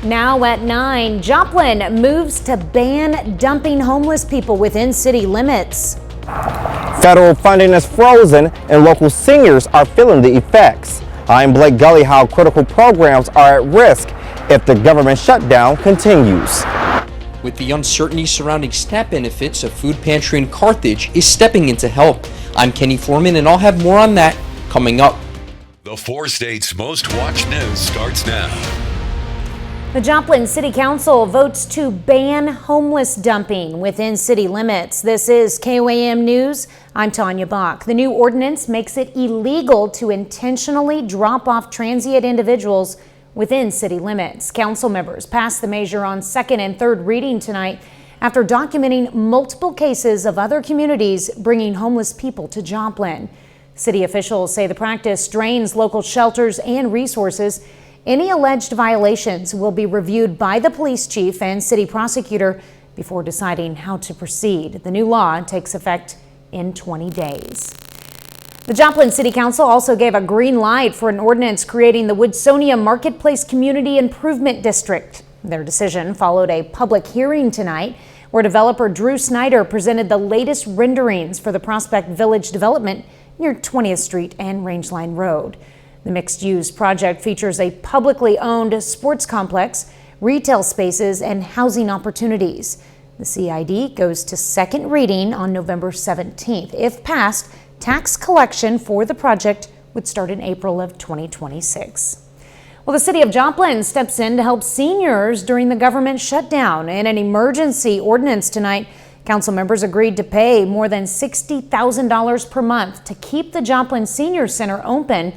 Now at 9, Joplin moves to ban dumping homeless people within city limits. Federal funding is frozen and local seniors are feeling the effects. I'm Blake Gully. How critical programs are at risk if the government shutdown continues. With the uncertainty surrounding SNAP benefits, a food pantry in Carthage is stepping in to help. I'm Kenny Foreman, and I'll have more on that coming up. The 4 states' most watched news starts now. The Joplin City Council votes to ban homeless dumping within city limits. This is KOAM News. I'm Tanya Bach. The new ordinance makes it illegal to intentionally drop off transient individuals within city limits. Council members passed the measure on second and third reading tonight after documenting multiple cases of other communities bringing homeless people to Joplin. City officials say the practice strains local shelters and resources. Any alleged violations will be reviewed by the police chief and city prosecutor before deciding how to proceed. The new law takes effect in 20 days. The Joplin City Council also gave a green light for an ordinance creating the Woodsonia Marketplace Community Improvement District. Their decision followed a public hearing tonight where developer Drew Snyder presented the latest renderings for the Prospect Village development near 20th Street and Rangeline Road. The mixed-use project features a publicly owned sports complex, retail spaces, and housing opportunities. The CID goes to second reading on November 17th. If passed, tax collection for the project would start in April of 2026. Well, the city of Joplin steps in to help seniors during the government shutdown. In an emergency ordinance tonight, council members agreed to pay more than $60,000 per month to keep the Joplin Senior Center open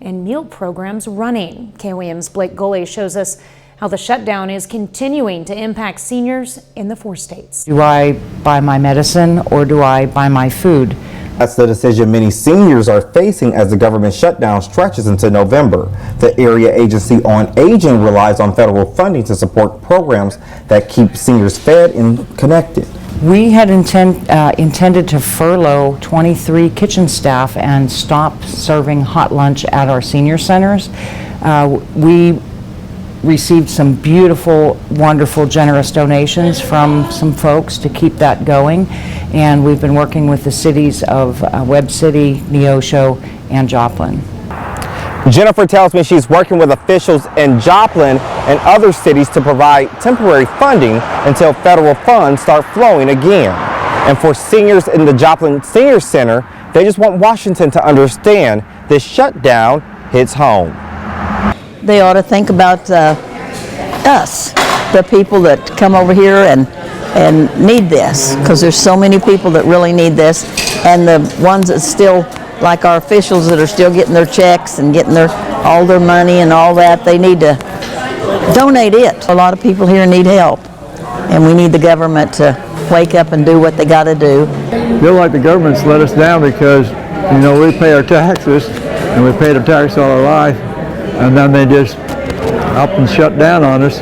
and meal programs running. KOAM's Blake Gully shows us how the shutdown is continuing to impact seniors in the 4 states. Do I buy my medicine or do I buy my food? That's the decision many seniors are facing as the government shutdown stretches into November. The Area Agency on Aging relies on federal funding to support programs that keep seniors fed and connected. We had intended to furlough 23 kitchen staff and stop serving hot lunch at our senior centers. We received some beautiful, wonderful, generous donations from some folks to keep that going. And we've been working with the cities of Webb City, Neosho, and Joplin. Jennifer tells me she's working with officials in Joplin and other cities to provide temporary funding until federal funds start flowing again. And for seniors in the Joplin Senior Center, they just want Washington to understand this shutdown hits home. They ought to think about us, the people that come over here and need this, because there's so many people that really need this, and the ones that still, like our officials that are still getting their checks and getting all their money and all that, they need to donate it. A lot of people here need help, and we need the government to wake up and do what they got to do. I feel like the government's let us down because, you know, we pay our taxes, and we paid our tax all our life, and then they just up and shut down on us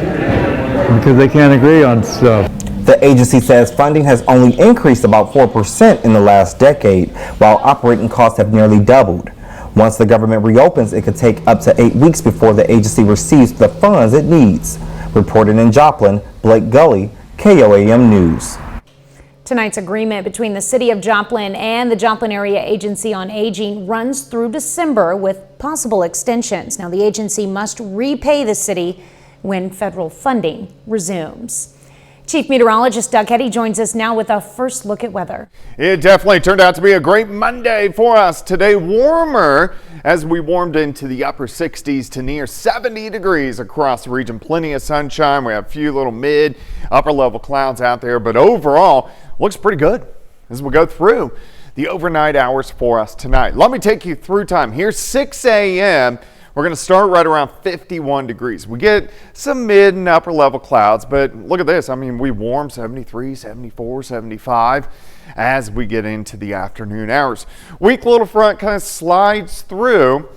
because they can't agree on stuff. The agency says funding has only increased about 4% in the last decade, while operating costs have nearly doubled. Once the government reopens, it could take up to 8 weeks before the agency receives the funds it needs. Reporting in Joplin, Blake Gully, KOAM News. Tonight's agreement between the City of Joplin and the Joplin Area Agency on Aging runs through December with possible extensions. Now, the agency must repay the city when federal funding resumes. Chief Meteorologist Doug Hetty joins us now with a first look at weather. It definitely turned out to be a great Monday for us today. Warmer as we warmed into the upper 60s to near 70 degrees across the region. Plenty of sunshine. We have a few little mid, upper level clouds out there, but overall looks pretty good as we go through the overnight hours for us tonight. Let me take you through time. Here's 6 a.m. We're going to start right around 51 degrees. We get some mid and upper level clouds, but look at this. I mean, we warm 73, 74, 75 as we get into the afternoon hours. Weak little front kind of slides through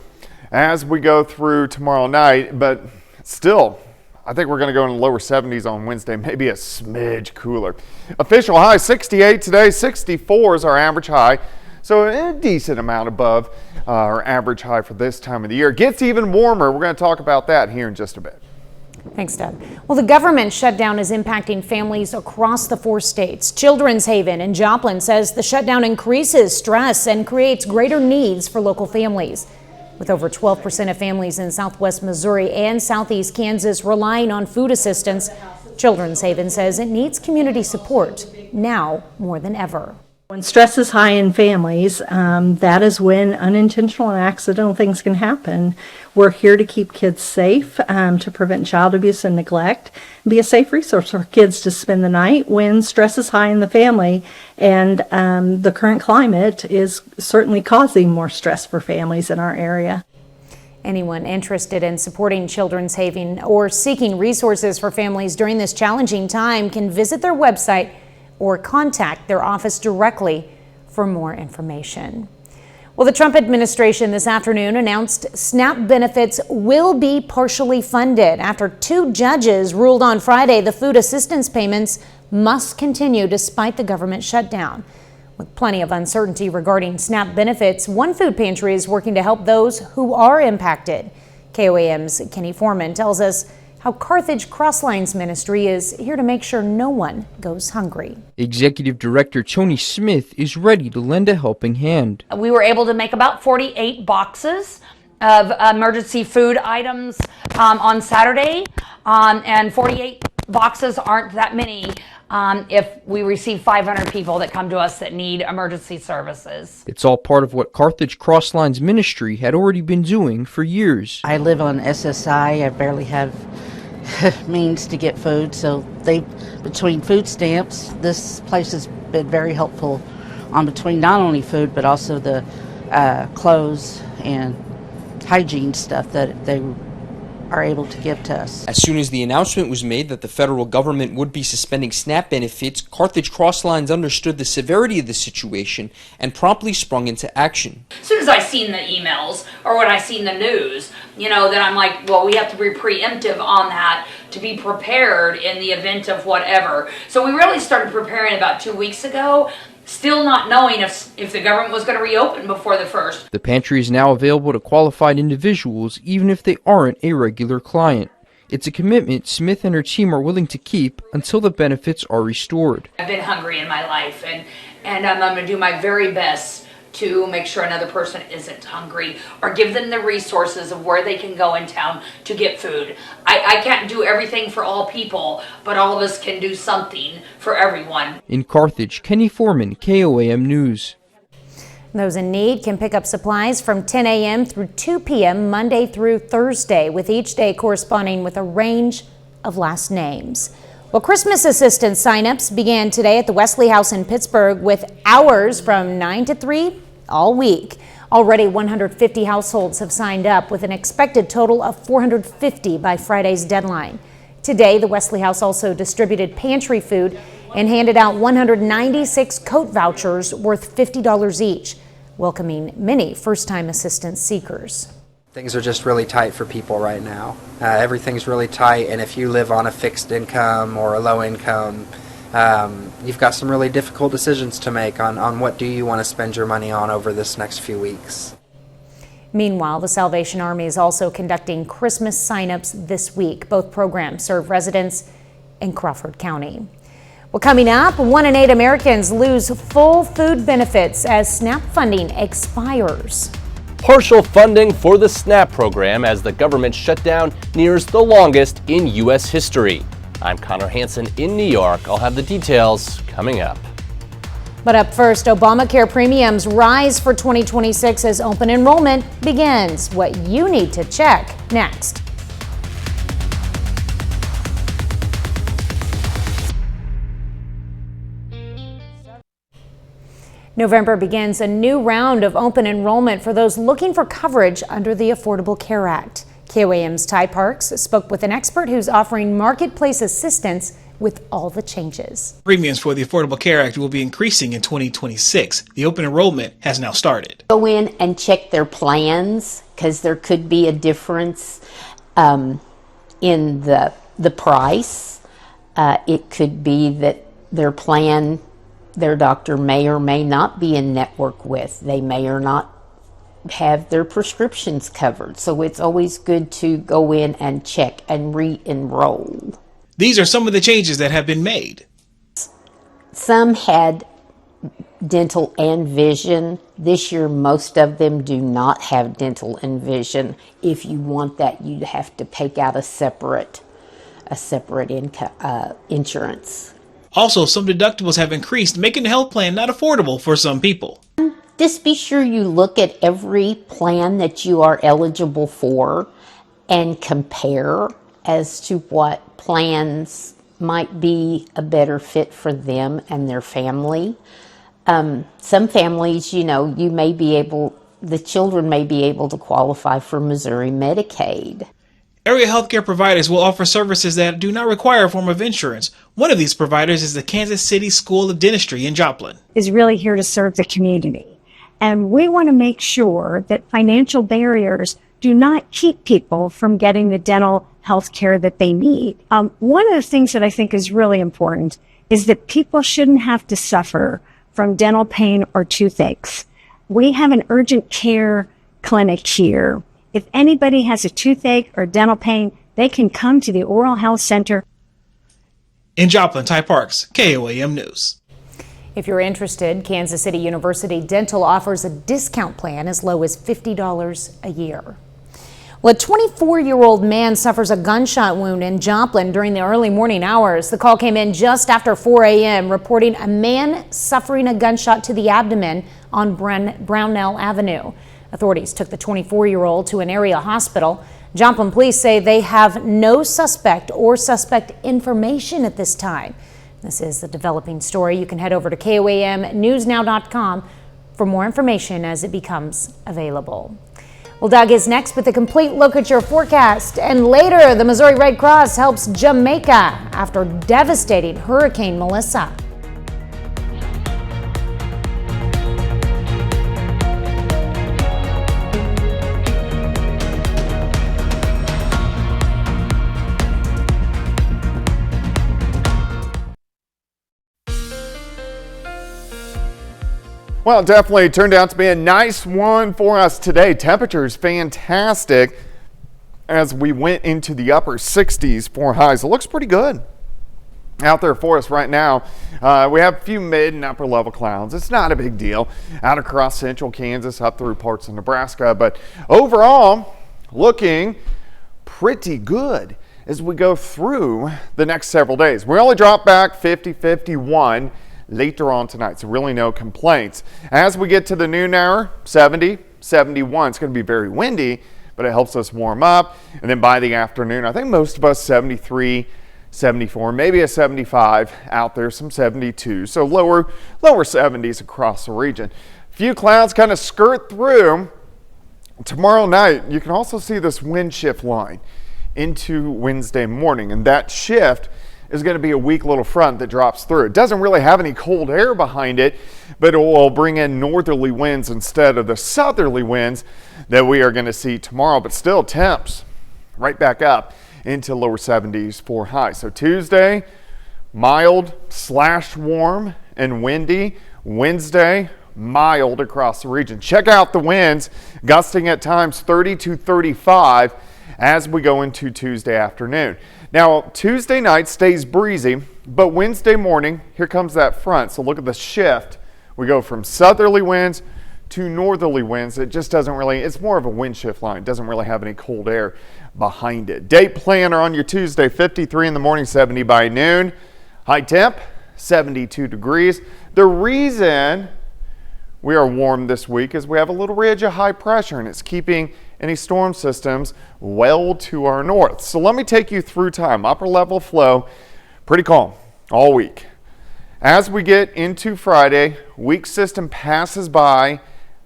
as we go through tomorrow night, but still, I think we're going to go in the lower 70s on Wednesday, maybe a smidge cooler. Official high 68 today, 64 is our average high. So a decent amount above our average high for this time of the year. It gets even warmer. We're going to talk about that here in just a bit. Thanks, Deb. Well, the government shutdown is impacting families across the 4 states. Children's Haven in Joplin says the shutdown increases stress and creates greater needs for local families. With over 12% of families in southwest Missouri and southeast Kansas relying on food assistance, Children's Haven says it needs community support now more than ever. When stress is high in families, that is when unintentional and accidental things can happen. We're here to keep kids safe, to prevent child abuse and neglect, and be a safe resource for kids to spend the night when stress is high in the family. And the current climate is certainly causing more stress for families in our area. Anyone interested in supporting Children's Haven or seeking resources for families during this challenging time can visit their website or contact their office directly for more information. Well, the Trump administration this afternoon announced SNAP benefits will be partially funded after 2 judges ruled on Friday the food assistance payments must continue despite the government shutdown. With plenty of uncertainty regarding SNAP benefits, one food pantry is working to help those who are impacted. KOAM's Kenny Foreman tells us how Carthage Crosslines Ministry is here to make sure no one goes hungry. Executive Director Tony Smith is ready to lend a helping hand. We were able to make about 48 boxes of emergency food items on Saturday, and 48 boxes aren't that many if we receive 500 people that come to us that need emergency services. It's all part of what Carthage Crosslines Ministry had already been doing for years. I live on SSI. I barely have means to get food, so between food stamps, this place has been very helpful on between not only food but also the clothes and hygiene stuff that they are able to give to us. As soon as the announcement was made that the federal government would be suspending SNAP benefits, Carthage Crosslines understood the severity of the situation and promptly sprung into action. As soon as I seen the emails or when I seen the news, then I'm like, well, we have to be preemptive on that to be prepared in the event of whatever. So we really started preparing about 2 weeks ago, still not knowing if the government was going to reopen before the 1st. The pantry is now available to qualified individuals even if they aren't a regular client. It's a commitment Smith and her team are willing to keep until the benefits are restored. I've been hungry in my life, and I'm going to do my very best to make sure another person isn't hungry or give them the resources of where they can go in town to get food. I can't do everything for all people, but all of us can do something for everyone. In Carthage, Kenny Foreman, KOAM News. Those in need can pick up supplies from 10 a.m. through 2 p.m. Monday through Thursday, with each day corresponding with a range of last names. Well, Christmas assistance signups began today at the Wesley House in Pittsburgh with hours from 9 to 3 all week. Already 150 households have signed up with an expected total of 450 by Friday's deadline. Today, the Wesley House also distributed pantry food and handed out 196 coat vouchers worth $50 each, welcoming many first-time assistance seekers. Things are just really tight for people right now. Everything's really tight, and if you live on a fixed income or a low income, you've got some really difficult decisions to make on what do you want to spend your money on over this next few weeks. Meanwhile, the Salvation Army is also conducting Christmas signups this week. Both programs serve residents in Crawford County. Well, coming up, 1 in 8 Americans lose full food benefits as SNAP funding expires. Partial funding for the SNAP program as the government shutdown nears the longest in U.S. history. I'm Connor Hansen in New York. I'll have the details coming up. But up first, Obamacare premiums rise for 2026 as open enrollment begins. What you need to check next. November begins a new round of open enrollment for those looking for coverage under the Affordable Care Act. KOAM's Ty Parks spoke with an expert who's offering marketplace assistance with all the changes. Premiums for the Affordable Care Act will be increasing in 2026. The open enrollment has now started. Go in and check their plans because there could be a difference in the price. It could be that their plan, their doctor may or may not be in network with. They may or have their prescriptions covered. So it's always good to go in and check and re-enroll. These are some of the changes that have been made. Some had dental and vision. This year, most of them do not have dental and vision. If you want that, you have to take out a separate insurance. Also, some deductibles have increased, making the health plan not affordable for some people. Just be sure you look at every plan that you are eligible for and compare as to what plans might be a better fit for them and their family. Some families, the children may be able to qualify for Missouri Medicaid. Area healthcare providers will offer services that do not require a form of insurance. One of these providers is the Kansas City School of Dentistry in Joplin. Is really here to serve the community. And we want to make sure that financial barriers do not keep people from getting the dental health care that they need. One of the things that I think is really important is that people shouldn't have to suffer from dental pain or toothaches. We have an urgent care clinic here. If anybody has a toothache or dental pain, they can come to the Oral Health Center. In Joplin, Ty Parks, KOAM News. If you're interested, Kansas City University Dental offers a discount plan as low as $50 a year. Well, a 24-year-old man suffers a gunshot wound in Joplin during the early morning hours. The call came in just after 4 a.m. reporting a man suffering a gunshot to the abdomen on Brownell Avenue. Authorities took the 24-year-old to an area hospital. Joplin police say they have no suspect or suspect information at this time. This is the developing story. You can head over to KOAMnewsnow.com for more information as it becomes available. Well, Doug is next with a complete look at your forecast. And later, the Missouri Red Cross helps Jamaica after devastating Hurricane Melissa. Well, it definitely turned out to be a nice one for us today. Temperatures fantastic as we went into the upper 60s for highs. It looks pretty good out there for us right now. We have a few mid and upper level clouds. It's not a big deal out across central Kansas up through parts of Nebraska, but overall looking pretty good as we go through the next several days. We only drop back 50, 51 later on tonight, so really no complaints. As we get to the noon hour, 70, 71. It's going to be very windy, but it helps us warm up. And then by the afternoon, I think most of us 73, 74, maybe a 75 out there, some 72. So lower 70s across the region. A few clouds kind of skirt through. Tomorrow night, you can also see this wind shift line into Wednesday morning, and that shift is going to be a weak little front that drops through. It doesn't really have any cold air behind it, but it will bring in northerly winds instead of the southerly winds that we are going to see tomorrow. But still, temps right back up into lower 70s for high. So Tuesday, mild / warm and windy. Wednesday, mild across the region. Check out the winds, gusting at times 30 to 35 as we go into Tuesday afternoon. Now, Tuesday night stays breezy, but Wednesday morning, here comes that front. So look at the shift. We go from southerly winds to northerly winds. It just doesn't really, it's more of a wind shift line. It doesn't really have any cold air behind it. Date planner on your Tuesday, 53 in the morning, 70 by noon. High temp, 72 degrees. The reason we are warm this week is we have a little ridge of high pressure, and it's keeping any storm systems well to our north. So let me take you through time. Upper level flow, pretty calm all week. As we get into Friday, weak system passes by,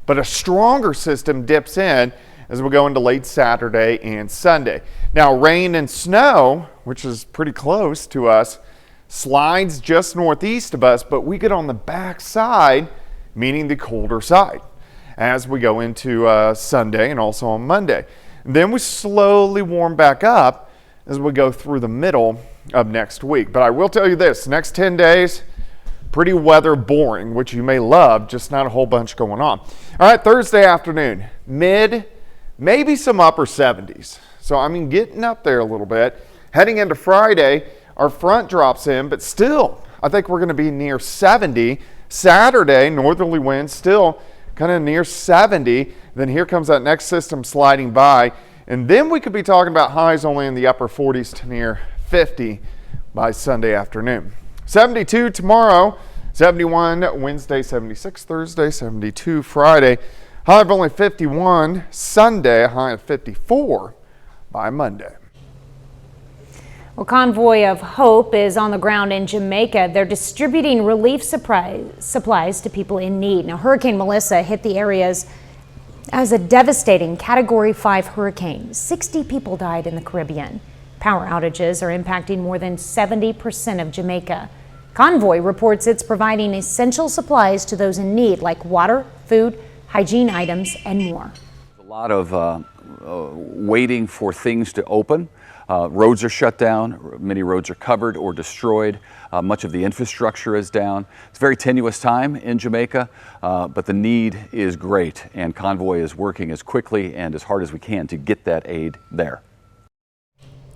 but a stronger system dips in as we go into late Saturday and Sunday. Now, rain and snow, which is pretty close to us, slides just northeast of us, but we get on the back side, meaning the colder side, as we go into Sunday and also on Monday. Then we slowly warm back up as we go through the middle of next week. But I will tell you this, next 10 days, pretty weather boring, which you may love, just not a whole bunch going on. All right, Thursday afternoon, mid, maybe some upper 70s. So, I mean, getting up there a little bit. Heading into Friday, our front drops in, but still, I think we're going to be near 70. Saturday, northerly winds still kind of near 70. Then here comes that next system sliding by. And then we could be talking about highs only in the upper 40s to near 50 by Sunday afternoon. 72 tomorrow, 71 Wednesday, 76 Thursday, 72 Friday. High of only 51 Sunday, a high of 54 by Monday. Well, Convoy of Hope is on the ground in Jamaica. They're distributing relief supplies to people in need. Now, Hurricane Melissa hit the areas as a devastating Category 5 hurricane. 60 people died in the Caribbean. Power outages are impacting more than 70% of Jamaica. Convoy reports it's providing essential supplies to those in need, like water, food, hygiene items, and more. A lot of waiting for things to open. Roads are shut down. Many roads are covered or destroyed. Much of the infrastructure is down. It's a very tenuous time in Jamaica, but the need is great, and Convoy is working as quickly and as hard as we can to get that aid there.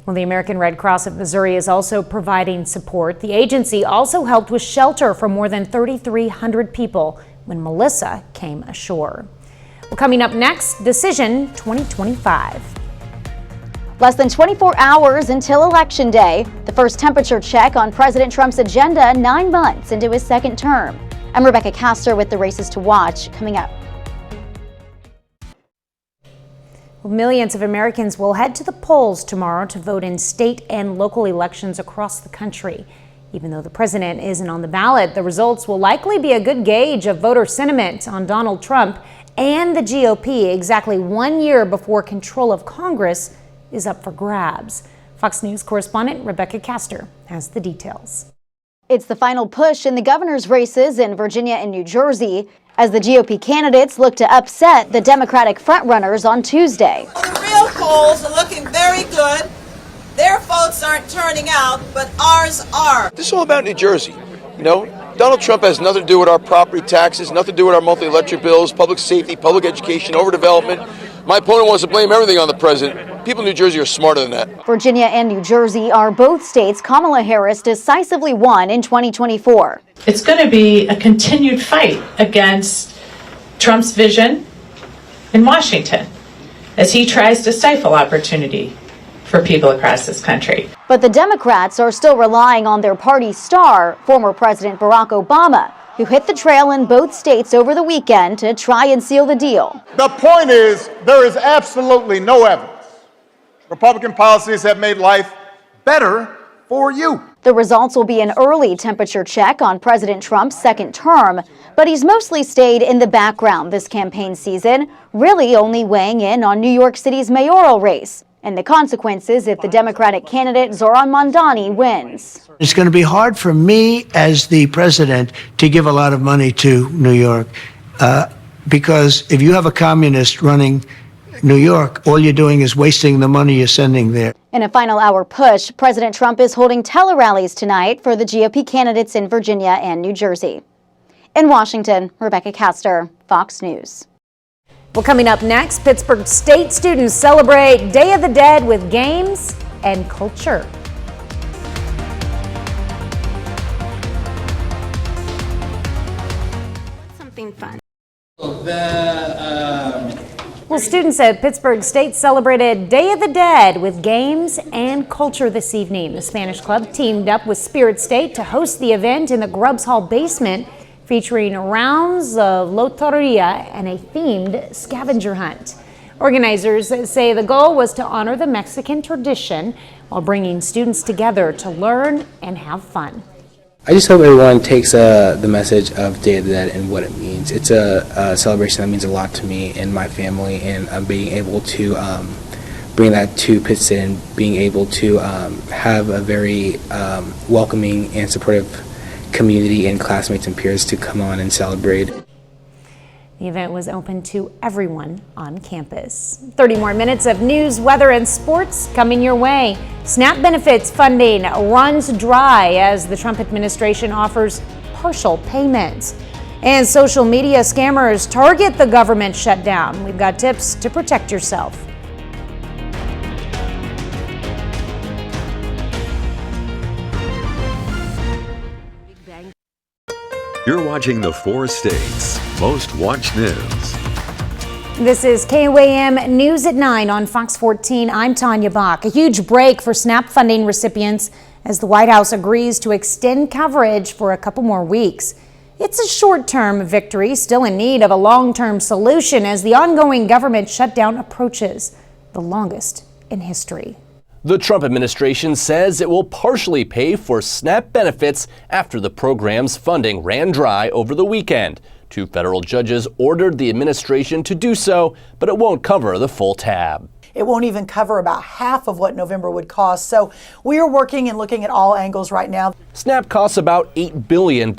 Well, the American Red Cross of Missouri is also providing support. The agency also helped with shelter for more than 3,300 people when Melissa came ashore. Well, coming up next, Decision 2025. Less than 24 hours until Election Day, the first temperature check on President Trump's agenda 9 months into his second term. I'm Rebecca Castor with the races to watch coming up. Well, millions of Americans will head to the polls tomorrow to vote in state and local elections across the country. Even though the president isn't on the ballot, the results will likely be a good gauge of voter sentiment on Donald Trump and the GOP exactly 1 year before control of Congress is up for grabs. Fox News correspondent Rebecca Castor has the details. It's the final push in the governor's races in Virginia and New Jersey as the GOP candidates look to upset the Democratic frontrunners on Tuesday. The real polls are looking very good. Their votes aren't turning out, but ours are. This is all about New Jersey. You know, Donald Trump has nothing to do with our property taxes, nothing to do with our monthly electric bills, public safety, public education, overdevelopment. My opponent wants to blame everything on the president. People in New Jersey are smarter than that. Virginia and New Jersey are both states Kamala Harris decisively won in 2024. It's going to be a continued fight against Trump's vision in Washington as he tries to stifle opportunity for people across this country. But the Democrats are still relying on their party star, former President Barack Obama, who hit the trail in both states over the weekend to try and seal the deal. The point is, there is absolutely no evidence Republican policies have made life better for you. The results will be an early temperature check on President Trump's second term, but he's mostly stayed in the background this campaign season, really only weighing in on New York City's mayoral race and the consequences if the Democratic candidate Zoran Mondani wins. It's going to be hard for me as the president to give a lot of money to New York because if you have a communist running New York, all you're doing is wasting the money you're sending there. In a final hour push, President Trump is holding tele-rallies tonight for the GOP candidates in Virginia and New Jersey. In Washington, Rebecca Castor, Fox News. Well, coming up next, Pittsburgh State students celebrate Day of the Dead with games and culture. Something fun. Well, students at Pittsburgh State celebrated Day of the Dead with games and culture this evening. The Spanish Club teamed up with Spirit State to host the event in the Grubbs Hall basement, featuring rounds of loteria and a themed scavenger hunt. Organizers say the goal was to honor the Mexican tradition while bringing students together to learn and have fun. I just hope everyone takes the message of Day of the Dead and what it means. It's a celebration that means a lot to me and my family, and being able to bring that to Pittston and being able to have a very welcoming and supportive community and classmates and peers to come on and celebrate. The event was open to everyone on campus. 30 more minutes of news, weather, and sports coming your way. SNAP benefits funding runs dry as the Trump administration offers partial payments. And social media scammers target the government shutdown. We've got tips to protect yourself. You're watching the 4 states' most watched news. This is KOAM News at 9 on Fox 14. I'm Tanya Bach. A huge break for SNAP funding recipients as the White House agrees to extend coverage for a couple more weeks. It's a short-term victory, still in need of a long-term solution as the ongoing government shutdown approaches, the longest in history. The Trump administration says it will partially pay for SNAP benefits after the program's funding ran dry over the weekend. 2 federal judges ordered the administration to do so, but it won't cover the full tab. It won't even cover about half of what November would cost. So we are working and looking at all angles right now. SNAP costs about $8 billion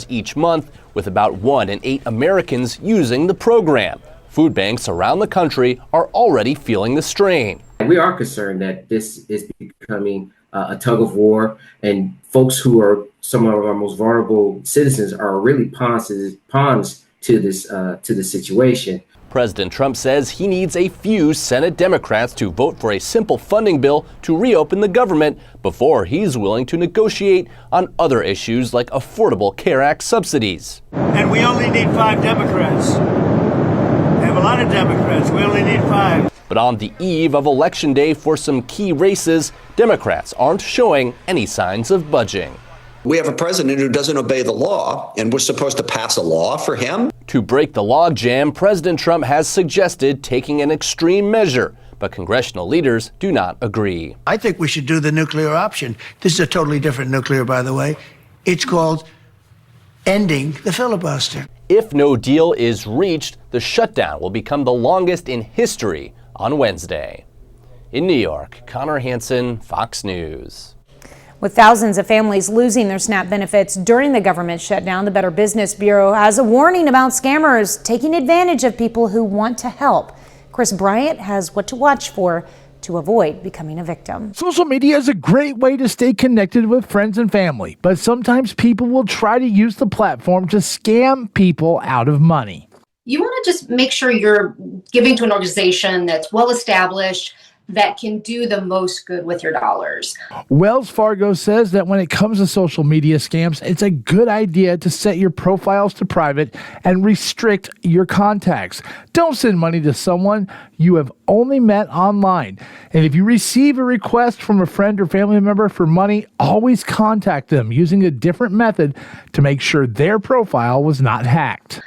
each month, with about 1 in 8 Americans using the program. Food banks around the country are already feeling the strain. We are concerned that this is becoming a tug of war, and folks who are some of our most vulnerable citizens are really pawns to this situation. President Trump says he needs a few Senate Democrats to vote for a simple funding bill to reopen the government before he's willing to negotiate on other issues like Affordable Care Act subsidies. And we only need 5 Democrats. We have a lot of Democrats. We only need 5. But on the eve of Election Day for some key races, Democrats aren't showing any signs of budging. We have a president who doesn't obey the law, and we're supposed to pass a law for him. To break the logjam, President Trump has suggested taking an extreme measure, but congressional leaders do not agree. I think we should do the nuclear option. This is a totally different nuclear, by the way. It's called ending the filibuster. If no deal is reached, the shutdown will become the longest in history on Wednesday. In New York, Connor Hansen, Fox News. With thousands of families losing their SNAP benefits during the government shutdown, the Better Business Bureau has a warning about scammers taking advantage of people who want to help. Chris Bryant has what to watch for to avoid becoming a victim. Social media is a great way to stay connected with friends and family, but sometimes people will try to use the platform to scam people out of money. You want to just make sure you're giving to an organization that's well established, that can do the most good with your dollars. Wells Fargo says that when it comes to social media scams, it's a good idea to set your profiles to private and restrict your contacts. Don't send money to someone you have only met online. And if you receive a request from a friend or family member for money, always contact them using a different method to make sure their profile was not hacked.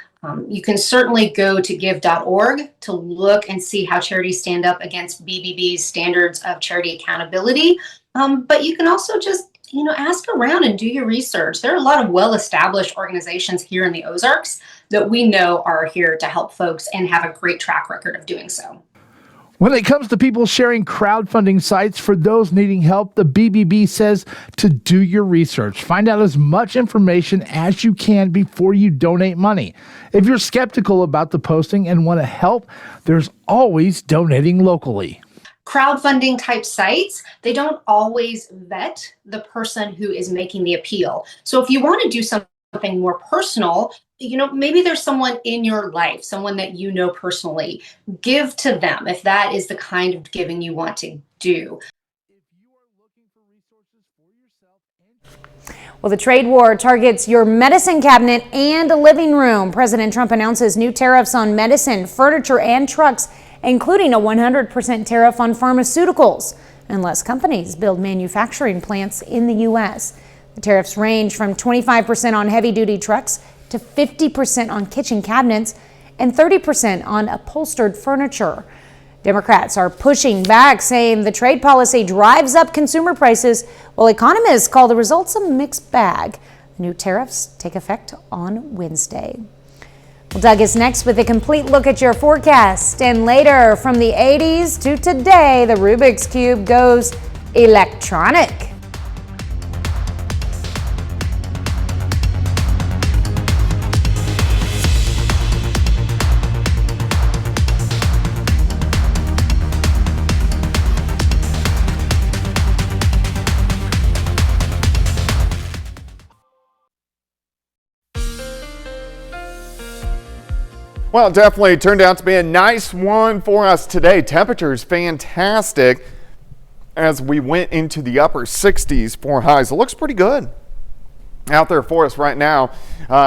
You can certainly go to give.org to look and see how charities stand up against BBB's standards of charity accountability. But you can also just, ask around and do your research. There are a lot of well-established organizations here in the Ozarks that we know are here to help folks and have a great track record of doing so. When it comes to people sharing crowdfunding sites for those needing help, the BBB says to do your research. Find out as much information as you can before you donate money. If you're skeptical about the posting and want to help, there's always donating locally. Crowdfunding type sites, they don't always vet the person who is making the appeal. So if you want to do something more personal, maybe there's someone in your life, someone that you know personally. Give to them if that is the kind of giving you want to do. Well, the trade war targets your medicine cabinet and a living room. President Trump announces new tariffs on medicine, furniture, and trucks, including a 100% tariff on pharmaceuticals, unless companies build manufacturing plants in the U.S. The tariffs range from 25% on heavy-duty trucks to 50% on kitchen cabinets and 30% on upholstered furniture. Democrats are pushing back, saying the trade policy drives up consumer prices, while economists call the results a mixed bag. The new tariffs take effect on Wednesday. Well, Doug is next with a complete look at your forecast. And later, from the 80s to today, the Rubik's Cube goes electronic. Well, it definitely turned out to be a nice one for us today. Temperatures fantastic as we went into the upper 60s for highs. It looks pretty good out there for us right now.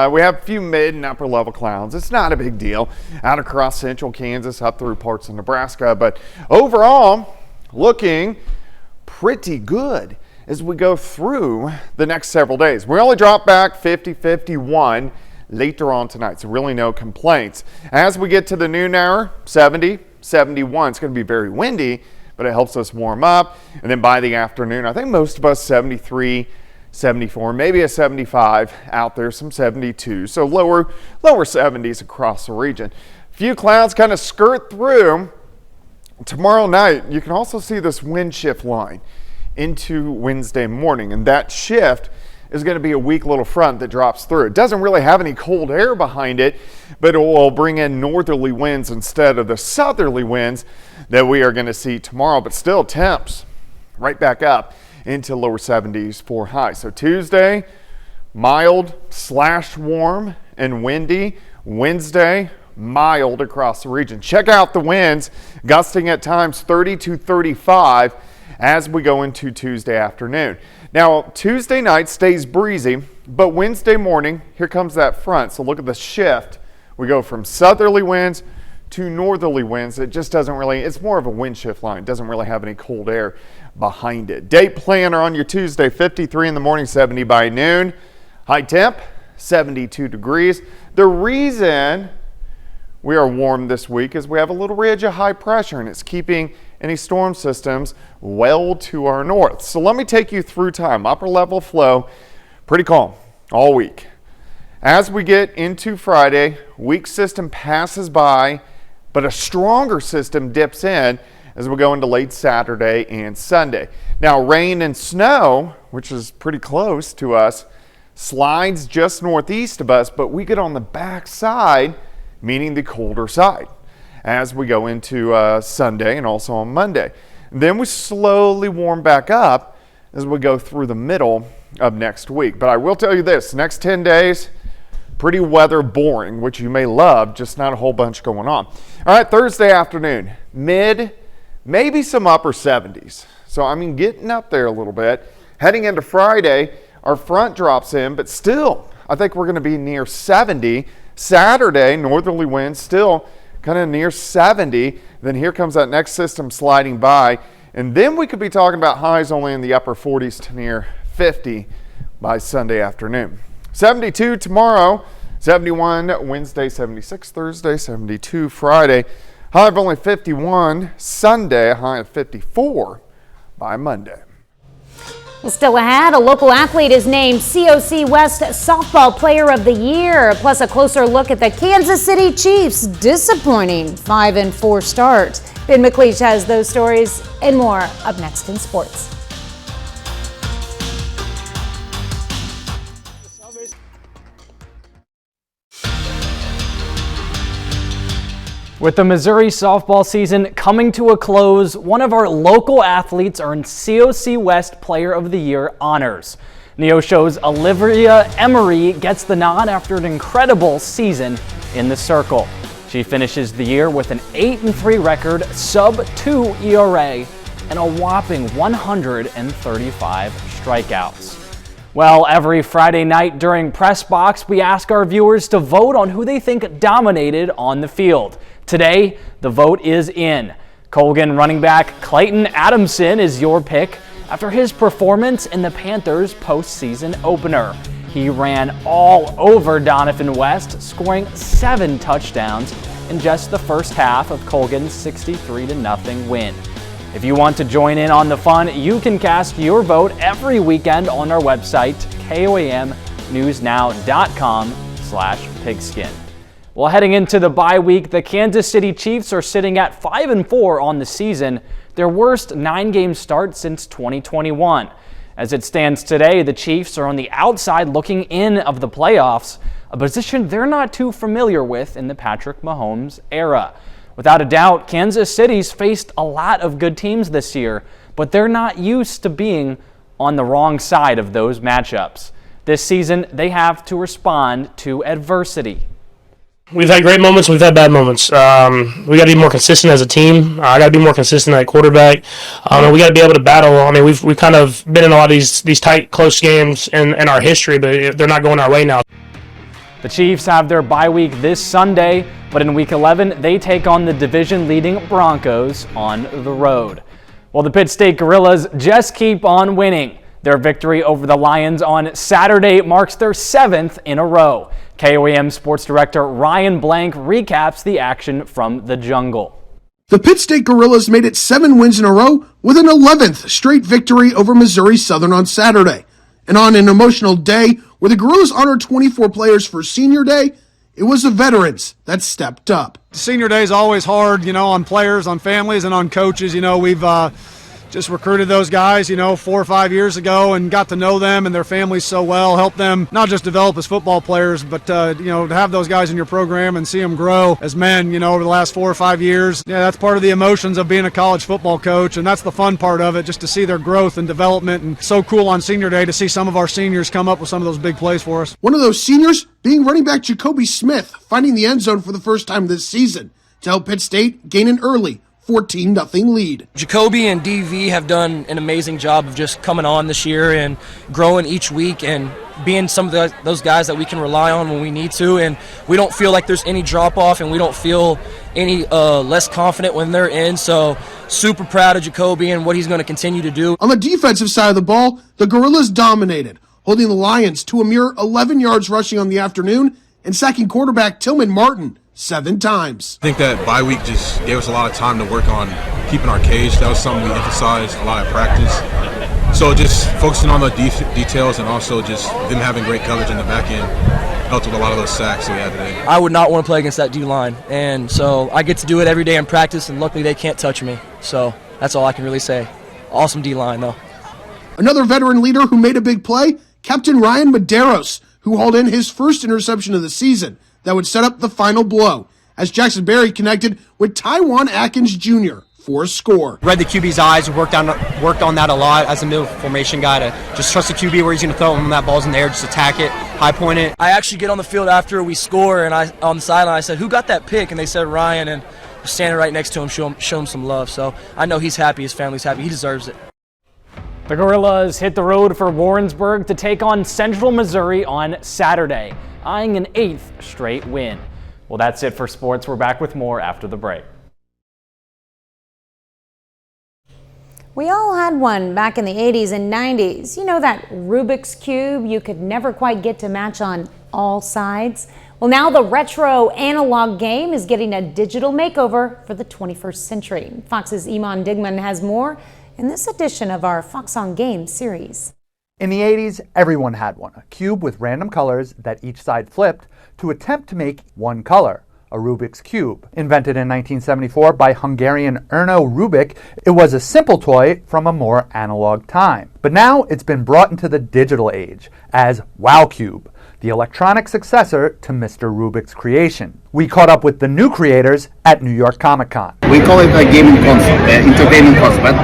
We have a few mid and upper level clouds. It's not a big deal out across central Kansas up through parts of Nebraska, but overall looking pretty good as we go through the next several days. We only drop back 50, 51 later on tonight, so really no complaints. As we get to the noon hour, 70, 71. It's going to be very windy, but it helps us warm up. And then by the afternoon, I think most of us 73, 74, maybe a 75 out there, some 72. So lower 70s across the region. A few clouds kind of skirt through. Tomorrow night, you can also see this wind shift line into Wednesday morning, and that shift is going to be a weak little front that drops through. It doesn't really have any cold air behind it, but it will bring in northerly winds instead of the southerly winds that we are going to see tomorrow. But still, temps right back up into lower 70s for highs. So Tuesday, mild / warm and windy. Wednesday, mild across the region. Check out the winds gusting at times 30 to 35 as we go into Tuesday afternoon. Now, Tuesday night stays breezy, but Wednesday morning, here comes that front. So look at the shift. We go from southerly winds to northerly winds. It just doesn't really, it's more of a wind shift line. It doesn't really have any cold air behind it. Date planner on your Tuesday, 53 in the morning, 70 by noon. High temp, 72 degrees. The reason we are warm this week is we have a little ridge of high pressure, and it's keeping any storm systems well to our north. So let me take you through time. Upper level flow, pretty calm all week. As we get into Friday, weak system passes by, but a stronger system dips in as we go into late Saturday and Sunday. Now, rain and snow, which is pretty close to us, slides just northeast of us, but we get on the back side, meaning the colder side, as we go into Sunday and also on Monday. And then we slowly warm back up as we go through the middle of next week. But I will tell you this, next 10 days, pretty weather boring, which you may love, just not a whole bunch going on. All right, Thursday afternoon, mid, maybe some upper 70s. So, I mean, getting up there a little bit. Heading into Friday, our front drops in, but still, I think we're going to be near 70. Saturday, northerly winds still kind of near 70. Then here comes that next system sliding by. And then we could be talking about highs only in the upper 40s to near 50 by Sunday afternoon. 72 tomorrow, 71 Wednesday, 76 Thursday, 72 Friday. High of only 51 Sunday, a high of 54 by Monday. Well, still ahead, a local athlete is named COC West Softball Player of the Year. Plus, a closer look at the Kansas City Chiefs' disappointing 5-4 start. Ben McLeish has those stories and more up next in sports. With the Missouri softball season coming to a close, one of our local athletes earned COC West Player of the Year honors. Neosho's Olivia Emery gets the nod after an incredible season in the circle. She finishes the year with an 8-3 record, sub-2 ERA, and a whopping 135 strikeouts. Well, every Friday night during Press Box, we ask our viewers to vote on who they think dominated on the field. Today, the vote is in. Colgan running back Clayton Adamson is your pick after his performance in the Panthers' postseason opener. He ran all over Donovan West, scoring 7 touchdowns in just the first half of Colgan's 63-0 win. If you want to join in on the fun, you can cast your vote every weekend on our website, koamnewsnow.com/pigskin. Well, heading into the bye week, the Kansas City Chiefs are sitting at 5-4 on the season, their worst 9-game start since 2021. As it stands today, the Chiefs are on the outside looking in of the playoffs, a position they're not too familiar with in the Patrick Mahomes era. Without a doubt, Kansas City's faced a lot of good teams this year, but they're not used to being on the wrong side of those matchups. This season, they have to respond to adversity. We've had great moments. We've had bad moments. We got to be more consistent as a team. I got to be more consistent at quarterback. And we got to be able to battle. I mean, we've kind of been in a lot of these tight, close games in our history, but they're not going our way now. The Chiefs have their bye week this Sunday, but in Week 11, they take on the division-leading Broncos on the road. Well, the Pitt State Gorillas just keep on winning. Their victory over the Lions on Saturday marks their 7th in a row. KOAM Sports Director Ryan Blank recaps the action from the jungle. The Pitt State Gorillas made it 7 wins in a row with an 11th straight victory over Missouri Southern on Saturday. And on an emotional day where the Gorillas honored 24 players for Senior Day, it was the veterans that stepped up. Senior Day is always hard, on players, on families, and on coaches. We've just recruited those guys, 4 or 5 years ago and got to know them and their families so well, help them not just develop as football players, but, to have those guys in your program and see them grow as men, over the last 4 or 5 years. Yeah, that's part of the emotions of being a college football coach, and that's the fun part of it, just to see their growth and development. And so cool on Senior Day to see some of our seniors come up with some of those big plays for us. One of those seniors being running back Jacoby Smith, finding the end zone for the first time this season to help Pitt State gain an early 14-0 lead. Jacoby and DV have done an amazing job of just coming on this year and growing each week and being some of those guys that we can rely on when we need to. And we don't feel like there's any drop-off, and we don't feel any less confident when they're in. So super proud of Jacoby and what he's going to continue to do. On the defensive side of the ball, the Gorillas dominated, holding the Lions to a mere 11 yards rushing on the afternoon and sacking quarterback Tillman Martin 7 times. I think that bye week just gave us a lot of time to work on keeping our cage. That was something we emphasized a lot at practice. So just focusing on the details and also just them having great coverage in the back end helped with a lot of those sacks that we had today. I would not want to play against that D-line, and so I get to do it every day in practice, and luckily they can't touch me. So that's all I can really say. Awesome D-line, though. Another veteran leader who made a big play, Captain Ryan Medeiros, who hauled in his first interception of the season that would set up the final blow, as Jackson Berry connected with Tywan Atkins Jr. for a score. Read the QB's eyes, worked on that a lot as a middle formation guy to just trust the QB where he's going to throw it when that ball's in the air, just attack it, high point it. I actually get on the field after we score, and on the sideline I said, "Who got that pick?" And they said Ryan, and I'm standing right next to him, show him some love. So I know he's happy, his family's happy, he deserves it. The Gorillas hit the road for Warrensburg to take on Central Missouri on Saturday, eyeing an 8th straight win. Well, that's it for sports. We're back with more after the break. We all had one back in the 80s and 90s. You know, that Rubik's Cube you could never quite get to match on all sides? Well, now the retro analog game is getting a digital makeover for the 21st century. Fox's Iman Digman has more in this edition of our Fox on Games series. In the 80s, everyone had one, a cube with random colors that each side flipped to attempt to make one color, a Rubik's Cube. Invented in 1974 by Hungarian Erno Rubik, it was a simple toy from a more analog time. But now it's been brought into the digital age as Wow Cube, the electronic successor to Mr. Rubik's creation. We caught up with the new creators at New York Comic Con. We call it a gaming console, entertainment console, but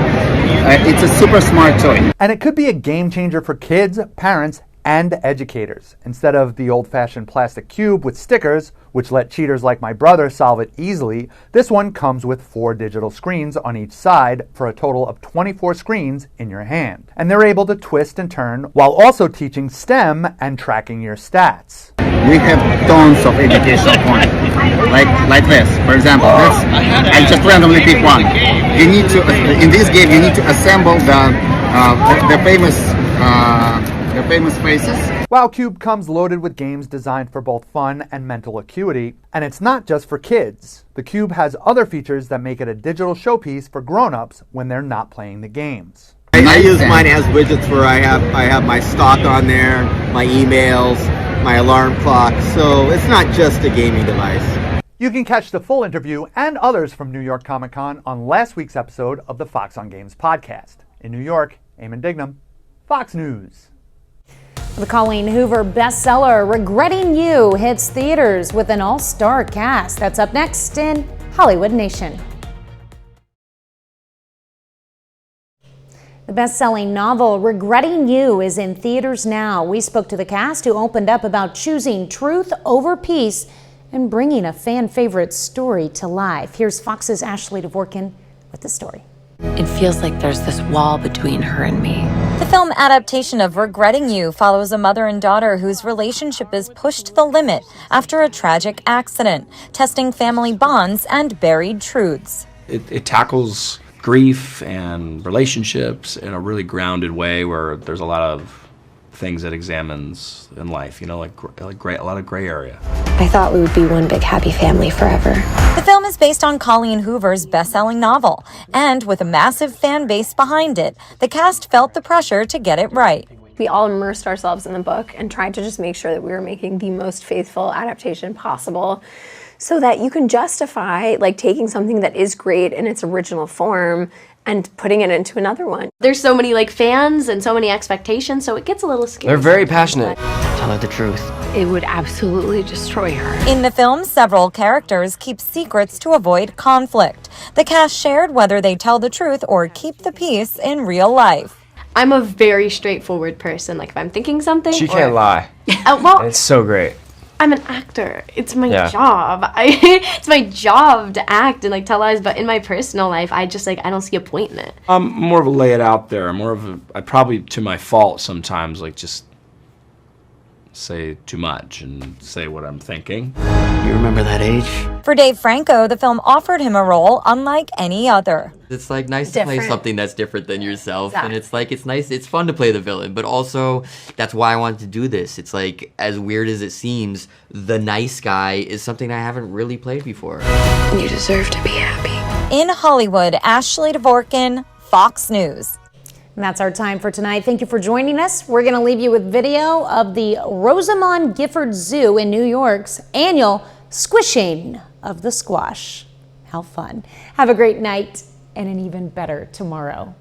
it's a super smart toy. And it could be a game changer for kids, parents, and educators. Instead of the old-fashioned plastic cube with stickers, which let cheaters like my brother solve it easily, this one comes with 4 digital screens on each side for a total of 24 screens in your hand. And they're able to twist and turn while also teaching STEM and tracking your stats. We have tons of educational content, like this. For example, I just randomly pick one. You need to, in this game, you need to assemble the famous faces. Wow Cube comes loaded with games designed for both fun and mental acuity, and it's not just for kids. The Cube has other features that make it a digital showpiece for grown-ups when they're not playing the games. I use mine as widgets where I have my stock on there, my emails, my alarm clock, so it's not just a gaming device. You can catch the full interview and others from New York Comic Con on last week's episode of the Fox on Games podcast. In New York, Eamon Dignam, Fox News. The Colleen Hoover bestseller Regretting You hits theaters with an all-star cast. That's up next in Hollywood Nation. The best-selling novel Regretting You is in theaters now. We spoke to the cast who opened up about choosing truth over peace and bringing a fan favorite story to life. Here's Fox's Ashley Dvorkin with the story. It feels like there's this wall between her and me. The film adaptation of Regretting You follows a mother and daughter whose relationship is pushed to the limit after a tragic accident, testing family bonds and buried truths. It tackles grief and relationships in a really grounded way where there's a lot of things it examines in life, you know, like a lot of gray area. I thought we would be one big happy family forever. The film is based on Colleen Hoover's best-selling novel, and with a massive fan base behind it, the cast felt the pressure to get it right. We all immersed ourselves in the book and tried to just make sure that we were making the most faithful adaptation possible so that you can justify like taking something that is great in its original form and putting it into another one. There's so many like fans and so many expectations, so it gets a little scary. They're very passionate. Tell her the truth. It would absolutely destroy her. In the film, several characters keep secrets to avoid conflict. The cast shared whether they tell the truth or keep the peace in real life. I'm a very straightforward person. Like if I'm thinking something, she can't lie. Well, it's so great. I'm an actor. It's my job. It's my job to act and like tell lies. But in my personal life, I just like I don't see a point in it. I'm more of a lay it out there. I probably to my fault sometimes like just say too much and say what I'm thinking. You remember that age? For Dave Franco, the film offered him a role unlike any other. It's like nice to play something that's different than yourself, and it's like it's nice, it's fun to play the villain, but also that's why I wanted to do this. It's like as weird as it seems, the nice guy is something I haven't really played before. You deserve to be happy. In Hollywood, Ashley Dvorkin, Fox News. And that's our time for tonight. Thank you for joining us. We're going to leave you with video of the Rosamond Gifford Zoo in New York's annual squishing of the squash. How fun. Have a great night and an even better tomorrow.